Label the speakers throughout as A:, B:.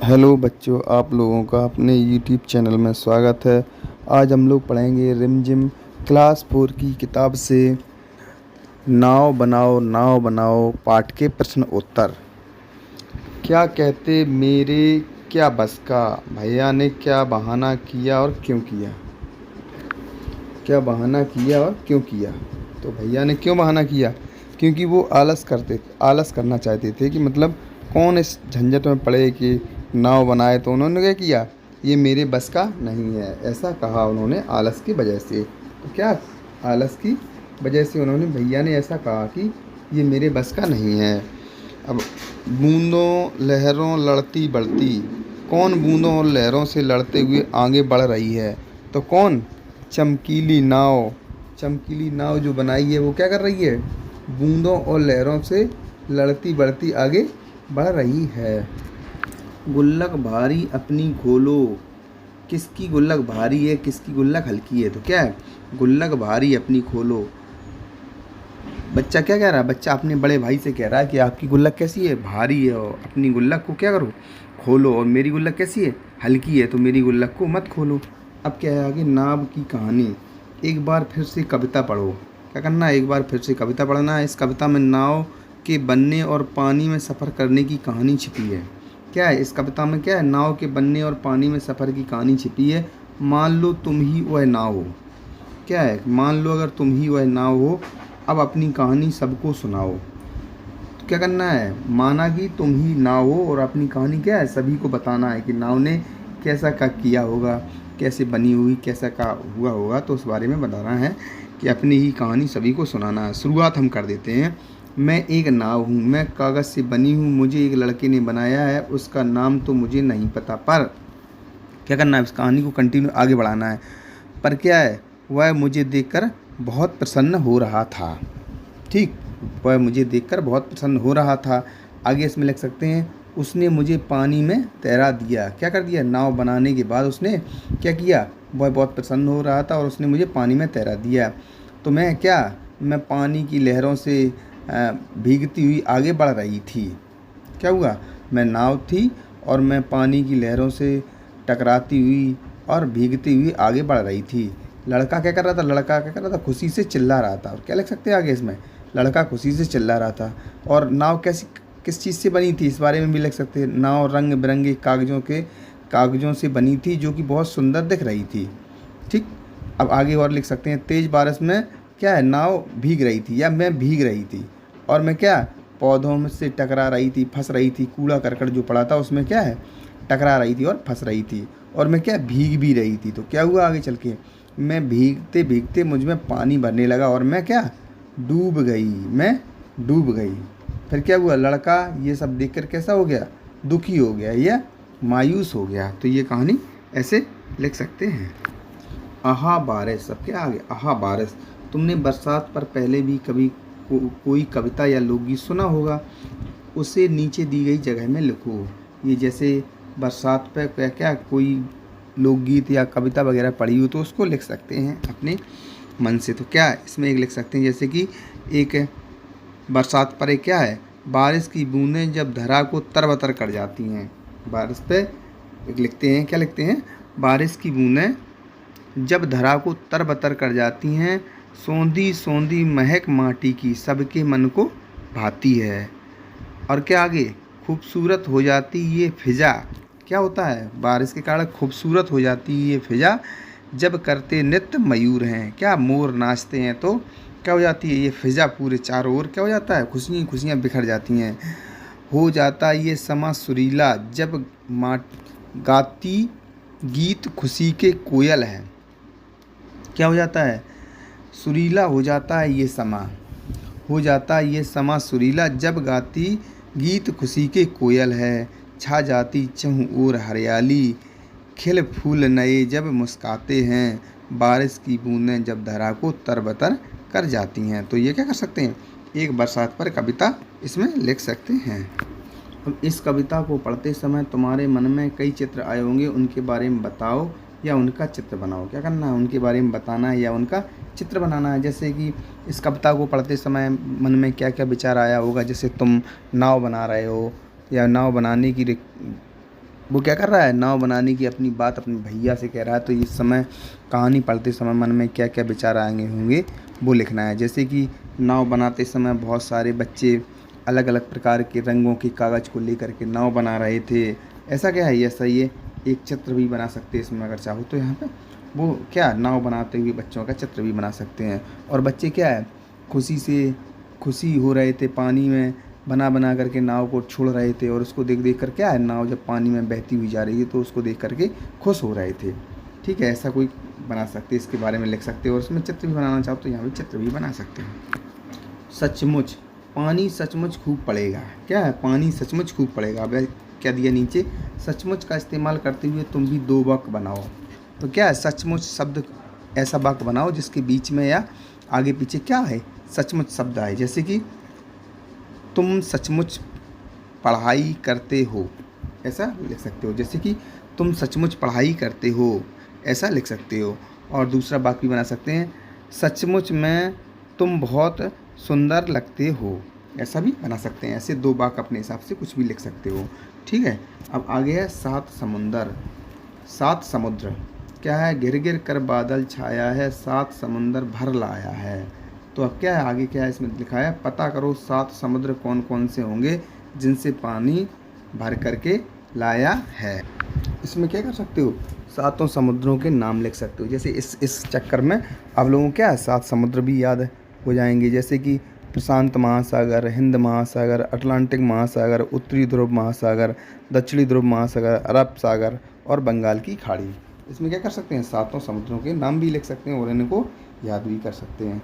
A: Hello बच्चों, आप लोगों का अपने यूट्यूब चैनल में स्वागत है। आज हम लोग पढ़ेंगे रिमझिम क्लास 4 की किताब से नाव बनाओ पाठ के प्रश्न उत्तर। क्या कहते मेरे क्या बस का, भैया ने क्या बहाना किया और क्यों किया। क्या बहाना किया और क्यों किया। तो भैया ने क्यों बहाना किया, क्योंकि वो आलस करना चाहते थे कि मतलब कौन इस झंझट में पड़े कि नाव बनाए। तो उन्होंने क्या किया, ये मेरे बस का नहीं है, ऐसा कहा उन्होंने आलस की वजह से। तो क्या आलस की वजह से उन्होंने, भैया ने ऐसा कहा कि ये मेरे बस का नहीं है। अब बूंदों लहरों लड़ती बढ़ती, कौन बूंदों और लहरों से लड़ते हुए आगे बढ़ रही है। तो कौन, चमकीली नाव। चमकीली नाव जो बनाई है वो क्या कर रही है, बूंदों और लहरों से लड़ती बढ़ती आगे बढ़ रही है। गुल्लक भारी अपनी खोलो, किसकी गुल्लक भारी है किसकी गुल्लक हल्की है। तो क्या है, गुल्लक भारी अपनी खोलो। बच्चा क्या कह रहा है, बच्चा अपने बड़े भाई से कह रहा है कि आपकी गुल्लक कैसी है, भारी है, और अपनी गुल्लक को क्या करो, खोलो। और मेरी गुल्लक कैसी है, हल्की है, तो मेरी गुल्लक को मत खोलो। अब क्या है आगे, नाव की कहानी। एक बार फिर से कविता पढ़ो। क्या करना है, एक बार फिर से कविता पढ़ना है। इस कविता में नाव के बनने और पानी में सफ़र करने की कहानी छिपी है। क्या है इस कविता में, क्या है, नाव के बनने और पानी में सफ़र की कहानी छिपी है। मान लो तुम ही वह नाव हो। क्या है, मान लो अगर तुम ही वह नाव हो, अब अपनी कहानी सबको सुनाओ। तो क्या करना है, माना कि तुम ही नाव हो और अपनी कहानी क्या है, सभी को बताना है कि नाव ने कैसा का किया होगा, कैसे बनी हुई, कैसा का हुआ होगा। तो उस बारे में बताना है कि अपनी ही कहानी सभी को सुनाना है। शुरुआत हम कर देते हैं। मैं एक नाव हूँ, मैं कागज़ से बनी हूँ, मुझे एक लड़के ने बनाया है, उसका नाम तो मुझे नहीं पता। पर क्या करना है, इस कहानी को कंटिन्यू आगे बढ़ाना है। पर क्या है, वह मुझे देखकर बहुत प्रसन्न हो रहा था। ठीक, वह मुझे देखकर बहुत प्रसन्न हो रहा था। आगे इसमें लिख सकते हैं, उसने मुझे पानी में तैरा दिया। क्या कर दिया, नाव बनाने के बाद उसने क्या किया, वह बहुत प्रसन्न हो रहा था और उसने मुझे पानी में तैरा दिया। तो मैं क्या, मैं पानी की लहरों से भीगती हुई आगे बढ़ रही थी। क्या हुआ, मैं नाव थी और मैं पानी की लहरों से टकराती हुई और भीगती हुई आगे बढ़ रही थी। लड़का क्या कर रहा था, लड़का क्या कर रहा था, खुशी से चिल्ला रहा था। और क्या लिख सकते हैं आगे इसमें, लड़का खुशी से चिल्ला रहा था। और नाव कैसी, किस चीज़ से बनी थी, इस बारे में भी लिख सकते हैं। नाव रंग बिरंगे कागज़ों से बनी थी, जो कि बहुत सुंदर दिख रही थी। ठीक, अब आगे और लिख सकते हैं, तेज़ बारिश में क्या है, नाव भीग रही थी या मैं भीग रही थी। और मैं क्या, पौधों में से टकरा रही थी, फंस रही थी, कूड़ा करकट जो पड़ा था उसमें क्या है, टकरा रही थी और फंस रही थी। और मैं क्या, भीग भी रही थी। तो क्या हुआ आगे चल के, मैं भीगते भीगते मुझ में पानी भरने लगा और मैं क्या, डूब गई, मैं डूब गई। फिर क्या हुआ, लड़का ये सब देखकर कैसा हो गया, दुखी हो गया या मायूस हो गया। तो ये कहानी ऐसे लिख सकते हैं। आहा बारिश, सब क्या आगे, आहा बारिश। तुमने बरसात पर पहले भी कभी कोई कविता या लोकगीत सुना होगा, उसे नीचे दी गई जगह में लिखो। ये जैसे बरसात पर क्या क्या कोई लोकगीत या कविता वगैरह पढ़ी हो तो उसको लिख सकते हैं अपने मन से। तो क्या इसमें एक लिख सकते हैं, जैसे कि एक बरसात पर एक क्या है, बारिश की बूंदें जब धरा को तरबतर कर जाती हैं। बारिश पे एक लिखते हैं, क्या लिखते हैं, बारिश की बूंदें जब धरा को तरबतर कर जाती हैं, सौंधी सौंधी महक माटी की सबके मन को भाती है। और क्या आगे, खूबसूरत हो जाती ये फिजा। क्या होता है, बारिश के कारण खूबसूरत हो जाती ये फिजा, जब करते नृत्य मयूर हैं। क्या, मोर नाचते हैं तो क्या हो जाती है ये फिजा, पूरे चारों ओर क्या हो जाता है, खुशियाँ खुशियाँ बिखर जाती हैं। हो जाता ये समा सुरीला, जब गाती गीत खुशी के कोयल हैं। क्या हो जाता है, सुरीला हो जाता है ये समा, हो जाता है ये समा सुरीला, जब गाती गीत खुशी के कोयल है। छा जाती चहुं ओर हरियाली, खिल फूल नए जब मुस्काते हैं, बारिश की बूंदें जब धरा को तरबतर कर जाती हैं। तो ये क्या कर सकते हैं, एक बरसात पर कविता इसमें लिख सकते हैं। अब इस कविता को पढ़ते समय तुम्हारे मन में कई चित्र आए होंगे, उनके बारे में बताओ या उनका चित्र बनाओ। क्या करना है, उनके बारे में बताना है या उनका चित्र बनाना है। जैसे कि इस कविता को पढ़ते समय मन में क्या क्या विचार आया होगा, जैसे तुम नाव बना रहे हो या नाव बनाने की वो क्या कर रहा है, नाव बनाने की अपनी बात अपने भैया से कह रहा है। तो इस समय कहानी पढ़ते समय मन में क्या क्या विचार आएंगे होंगे वो लिखना है। जैसे कि नाव बनाते समय बहुत सारे बच्चे अलग अलग प्रकार के रंगों के कागज़ को लेकर के नाव बना रहे थे। ऐसा क्या है, ऐसा ये एक चित्र भी बना सकते हैं इसमें अगर चाहो तो। यहाँ पे वो क्या, नाव बनाते हुए बच्चों का चित्र भी बना सकते हैं। और बच्चे क्या है, खुशी से खुशी हो रहे थे, पानी में बना बना करके नाव को छोड़ रहे थे। और उसको देख देख कर क्या है, नाव जब पानी में बहती हुई जा रही है तो उसको देख करके खुश हो रहे थे। ठीक है, ऐसा कोई बना सकते, इसके बारे में लिख सकते हो। और उसमें चित्र भी बनाना चाहो तो यहाँ भी चित्र भी बना सकते हैं। सचमुच, पानी सचमुच खूब पड़ेगा। क्या है, पानी सचमुच खूब पड़ेगा। अब क्या दिया नीचे, सचमुच का इस्तेमाल करते हुए तुम भी दो वाक्य बनाओ। तो क्या है, सचमुच शब्द ऐसा वाक्य बनाओ जिसके बीच में या आगे पीछे क्या है, सचमुच शब्द आए। जैसे कि तुम सचमुच पढ़ाई करते हो, ऐसा लिख सकते हो। जैसे कि तुम सचमुच पढ़ाई करते हो, ऐसा लिख सकते हो। और दूसरा वाक्य भी बना सकते हैं, सचमुच में तुम बहुत सुंदर लगते हो, ऐसा भी बना सकते हैं। ऐसे दो वाक्य अपने हिसाब से कुछ भी लिख सकते हो। ठीक है, अब आगे है सात समुंदर। सात समुद्र क्या है, गिर गिर कर बादल छाया है, सात समुंदर भर लाया है। तो अब क्या है, आगे क्या है इसमें लिखा है, पता करो सात समुद्र कौन कौन से होंगे जिनसे पानी भर करके लाया है। इसमें क्या कर सकते हो, सातों समुद्रों के नाम लिख सकते हो। जैसे इस चक्कर में आप लोगों को क्या है, सात समुद्र भी याद हो जाएंगे। जैसे कि प्रशांत महासागर, हिंद महासागर, अटलांटिक महासागर, उत्तरी ध्रुव महासागर, दक्षिणी ध्रुव महासागर, अरब सागर और बंगाल की खाड़ी। इसमें क्या कर सकते हैं, सातों समुद्रों के नाम भी लिख सकते हैं और इनको याद भी कर सकते हैं।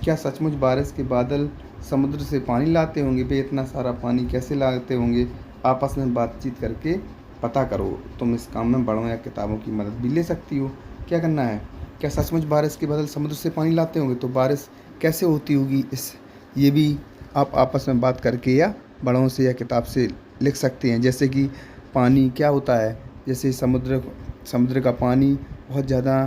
A: क्या सचमुच बारिश के बादल समुद्र से पानी लाते होंगे? भाई इतना सारा पानी कैसे लाते होंगे? आपस में बातचीत करके पता करो। तुम इस काम में बड़ों या किताबों की मदद भी ले सकती हो। क्या करना है, क्या सचमुच बारिश के बादल समुद्र से पानी लाते होंगे? तो बारिश कैसे होती होगी, इस ये भी आप आपस में बात करके या बड़ों से या किताब से लिख सकते हैं। जैसे कि पानी क्या होता है, जैसे समुद्र का पानी बहुत ज़्यादा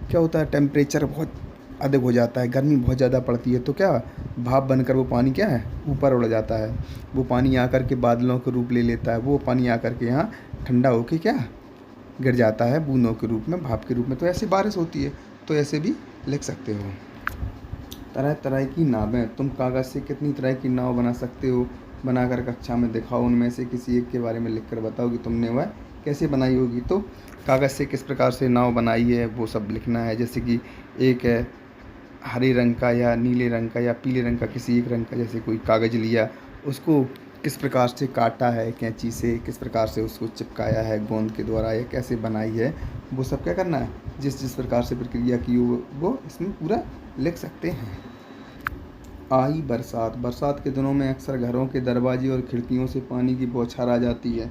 A: क्या होता है, टेम्परेचर बहुत अधिक हो जाता है, गर्मी बहुत ज़्यादा पड़ती है। तो क्या भाप बनकर वो पानी क्या है, ऊपर उड़ जाता है। वो पानी आकर के बादलों के रूप ले लेता है। वो पानी आकर के यहाँ ठंडा होके क्या गिर जाता है बूंदों के रूप में, भाप के रूप में। तो ऐसी बारिश होती है। तो ऐसे भी लिख सकते हो। तरह तरह की नावें, तुम कागज़ से कितनी तरह की नाव बना सकते हो, बनाकर कक्षा में दिखाओ। उनमें से किसी एक के बारे में लिख कर बताओ कि तुमने वह कैसे बनाई होगी। तो कागज़ से किस प्रकार से नाव बनाई है वो सब लिखना है। जैसे कि एक है हरे रंग का या नीले रंग का या पीले रंग का, किसी एक रंग का जैसे कोई कागज़ लिया, उसको किस प्रकार से काटा है कैंची से, किस प्रकार से उसको चिपकाया है गोंद के द्वारा, या कैसे बनाई है, वो सब क्या करना है, जिस जिस प्रकार से प्रक्रिया की हो वो इसमें पूरा लिख सकते हैं। आई बरसात, बरसात के दिनों में अक्सर घरों के दरवाजे और खिड़कियों से पानी की बौछार आ जाती है।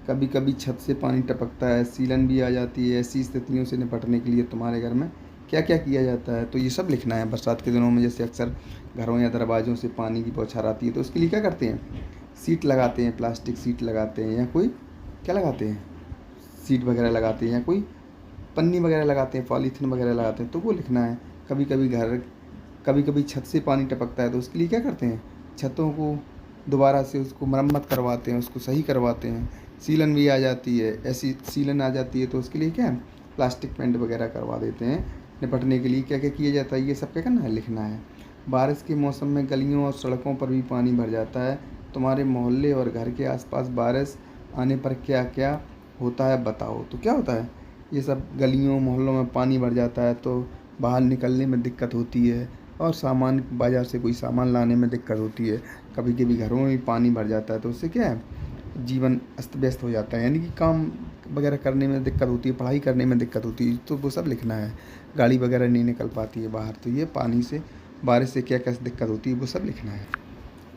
A: कभी कभी छत से पानी टपकता है, सीलन भी आ जाती है। ऐसी स्थितियों से निपटने के लिए तुम्हारे घर में क्या क्या किया जाता है? तो ये सब लिखना है। बरसात के दिनों में जैसे अक्सर घरों या दरवाज़ों से पानी की बौछार आती है तो उसके लिए क्या करते हैं, सीट लगाते हैं, प्लास्टिक सीट लगाते हैं, या कोई क्या लगाते हैं, सीट वगैरह लगाते हैं, या कोई पन्नी वगैरह लगाते हैं, पॉलीथीन वगैरह लगाते हैं। तो वो लिखना है। कभी कभी छत से पानी टपकता है तो उसके लिए क्या करते हैं, छतों को दोबारा से उसको मरम्मत करवाते हैं, उसको सही करवाते हैं। सीलन भी आ जाती है, ऐसी सीलन आ जाती है तो उसके लिए क्या है, प्लास्टिक पेंट वगैरह करवा देते हैं। निपटने के लिए क्या क्या किया जाता है, ये सब क्या करना है, लिखना है। बारिश के मौसम में गलियों और सड़कों पर भी पानी भर जाता है। तुम्हारे मोहल्ले और घर के आसपास बारिश आने पर क्या क्या होता है बताओ। तो क्या होता है, ये सब गलियों मोहल्लों में पानी भर जाता है तो बाहर निकलने में दिक्कत होती है, और सामान बाज़ार से कोई सामान लाने में दिक्कत होती है। कभी कभी घरों में भी पानी भर जाता है तो उससे क्या है, जीवन अस्त व्यस्त हो जाता है, यानी कि काम वगैरह करने में दिक्कत होती है, पढ़ाई करने में दिक्कत होती है। तो वो सब लिखना है। गाड़ी वगैरह नहीं निकल पाती है बाहर, तो ये पानी से, बारिश से क्या क्या दिक्कत होती है वो सब लिखना है।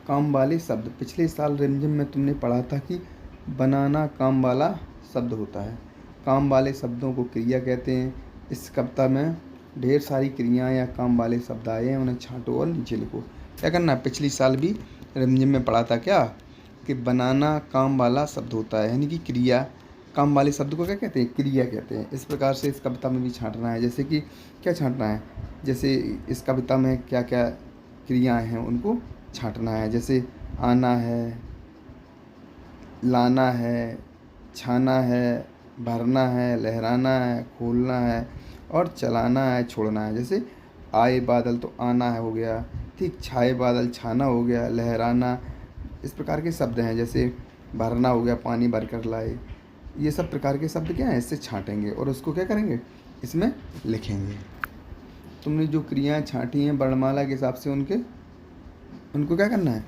A: काम वाले शब्द, पिछले साल रिमझिम में तुमने पढ़ा था कि बनाना काम वाला शब्द होता है। काम वाले शब्दों को क्रिया कहते हैं। इस कविता में ढेर सारी क्रियाएं या काम वाले शब्द आए हैं, उन्हें छांटो और नीचे लिखो। क्या करना है, पिछली साल भी रिमझिम में पढ़ा था क्या, कि बनाना काम वाला शब्द होता है, यानी कि क्रिया। काम वाले शब्द को क्या कहते हैं, क्रिया कहते हैं। इस प्रकार से इस कविता में भी छांटना है। जैसे कि क्या छांटना है, जैसे इस कविता में क्या क्या क्रियाएं हैं उनको छांटना है। जैसे आना है, लाना है, छाना है, भरना है, लहराना है, खोलना है और चलाना है, छोड़ना है। जैसे आए बादल तो आना है हो गया, ठीक, छाए बादल छाना हो गया, लहराना, इस प्रकार के शब्द हैं। जैसे भरना हो गया, पानी भर कर लाए। ये सब प्रकार के शब्द क्या हैं, इससे छाँटेंगे और उसको क्या करेंगे, इसमें लिखेंगे। तुमने जो क्रियाएँ छाँटी हैं वर्णमाला के हिसाब से उनको क्या करना है,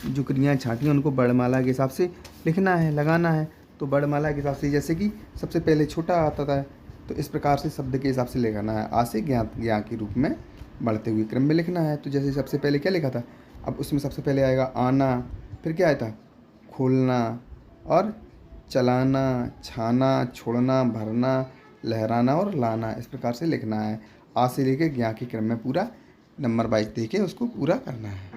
A: जो क्रियाएँ छाँटी हैं उनको वर्णमाला के हिसाब से लिखना है, लगाना है। तो वर्णमाला के हिसाब से जैसे कि सबसे पहले छोटा आता था, तो इस प्रकार से शब्द के हिसाब से लिखना है। आ से ज्ञा ज्ञा के रूप में बढ़ते हुए क्रम में लिखना है। तो जैसे सबसे पहले क्या लिखा था, अब उसमें सबसे पहले आएगा आना, फिर क्या आया था, खोलना और चलाना, छाना, छोड़ना, भरना, लहराना और लाना, इस प्रकार से लिखना है। आ से लेके ज्ञा के क्रम में पूरा नंबर वाइज दे के उसको पूरा करना है।